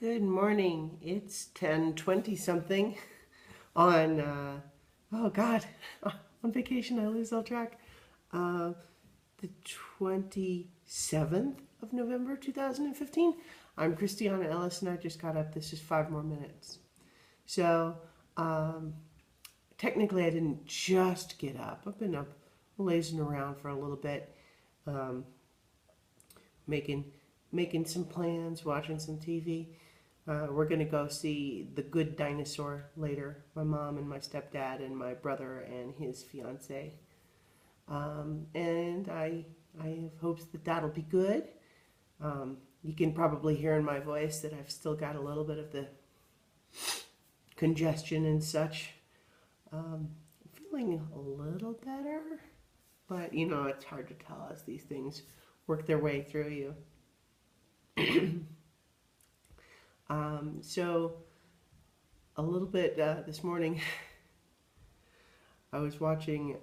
Good morning. It's 10:20 something on, oh God, on vacation I lose all track. Uh, the 27th of November 2015. I'm Christiana Ellis and I just got up. This is 5 more minutes. So, um, technically I didn't just get up. I've been up lazing around for a little bit, um, making making some plans, watching some TV. We're going to go see The Good Dinosaur later. My mom and my stepdad and my brother and his fiance. And I have hopes that that'll be good. You can probably hear in my voice that I've still got a little bit of the congestion and such. I'm feeling a little better, but it's hard to tell as these things work their way through you. So a little bit this morning, I was watching,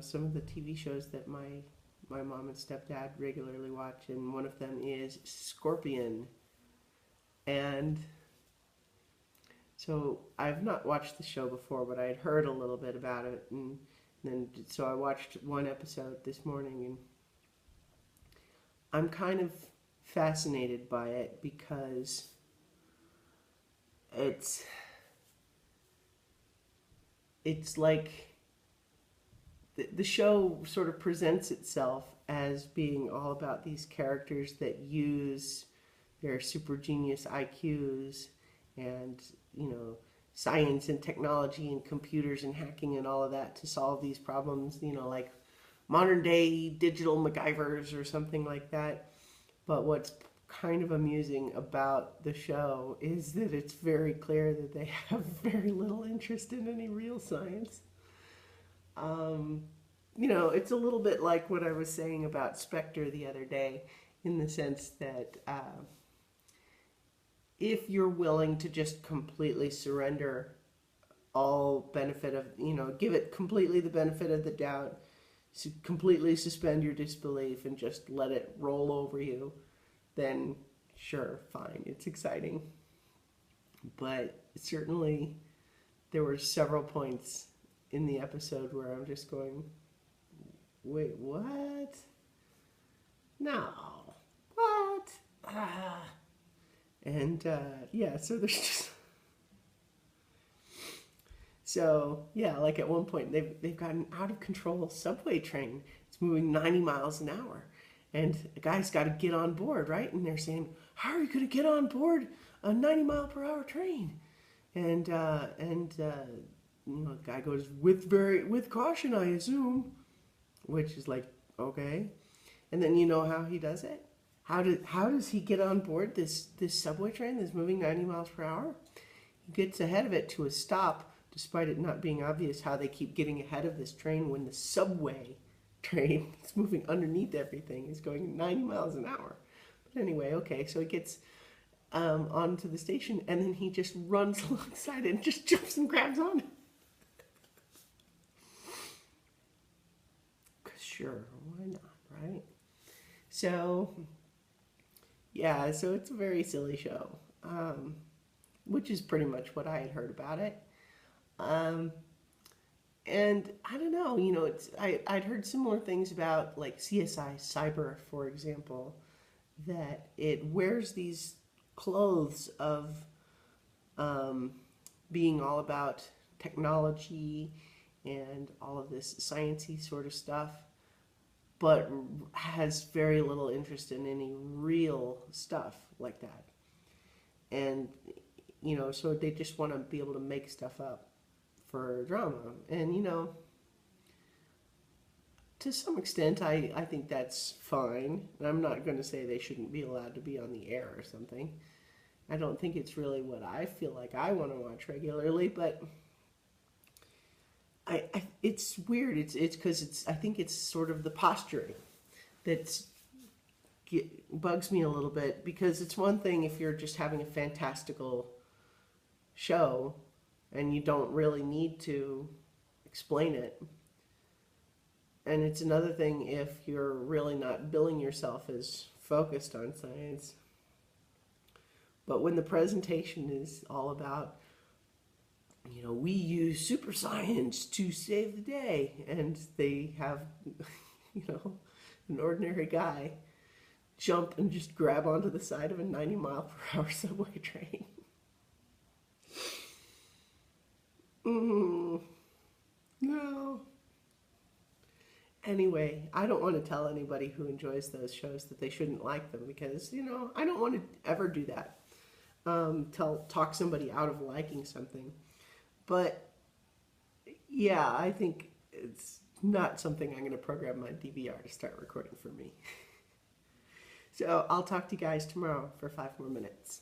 some of the TV shows that my mom and stepdad regularly watch, and one of them is Scorpion. And so I've not watched the show before, but I had heard a little bit about it, and then so I watched one episode this morning, and I'm kind of fascinated by it because it's like the show sort of presents itself as being all about these characters that use their super genius IQs and science and technology and computers and hacking and all of that to solve these problems, like modern day digital MacGyvers or something like that. But what's kind of amusing about the show is that it's very clear that they have very little interest in any real science. It's a little bit like what I was saying about Spectre the other day, in the sense that if you're willing to just completely surrender all benefit of, give it completely the benefit of the doubt, completely suspend your disbelief and just let it roll over you, then sure, fine, it's exciting. But certainly there were several points in the episode where I'm just going, wait, what? No. What? And yeah, so there's just... So, yeah, like at one point, they've got an out-of-control subway train. It's moving 90 miles an hour. And the guy's got to get on board, right? And they're saying, how are you going to get on board a 90-mile-per-hour train? And the guy goes, with caution, I assume. Which is like, okay. And then you know how he does it? How does he get on board this subway train that's moving 90 miles per hour? He gets ahead of it to a stop, despite it not being obvious how they keep getting ahead of this train when the subway train that's moving underneath everything is going 90 miles an hour. But anyway, okay, so he gets onto the station, and then he just runs alongside it and just jumps and grabs on it. Sure, why not, right? So, yeah, so it's a very silly show, which is pretty much what I had heard about it. And I don't know, I'd heard similar things about like CSI Cyber, for example, that it wears these clothes of being all about technology and all of this sciencey sort of stuff, but has very little interest in any real stuff like that. And, so they just want to be able to make stuff up for drama. And, to some extent, I think that's fine. And I'm not going to say they shouldn't be allowed to be on the air or something. I don't think it's really what I feel like I want to watch regularly, but it's weird. It's because I think it's sort of the posturing that bugs me a little bit, because it's one thing if you're just having a fantastical show and you don't really need to explain it. And it's another thing if you're really not billing yourself as focused on science. But when the presentation is all about, we use super science to save the day, and they have, an ordinary guy jump and just grab onto the side of a 90-mile-per-hour subway train. No. Anyway, I don't want to tell anybody who enjoys those shows that they shouldn't like them, because, I don't want to ever do that. Talk somebody out of liking something. But yeah, I think it's not something I'm going to program my DVR to start recording for me. So I'll talk to you guys tomorrow for 5 more minutes.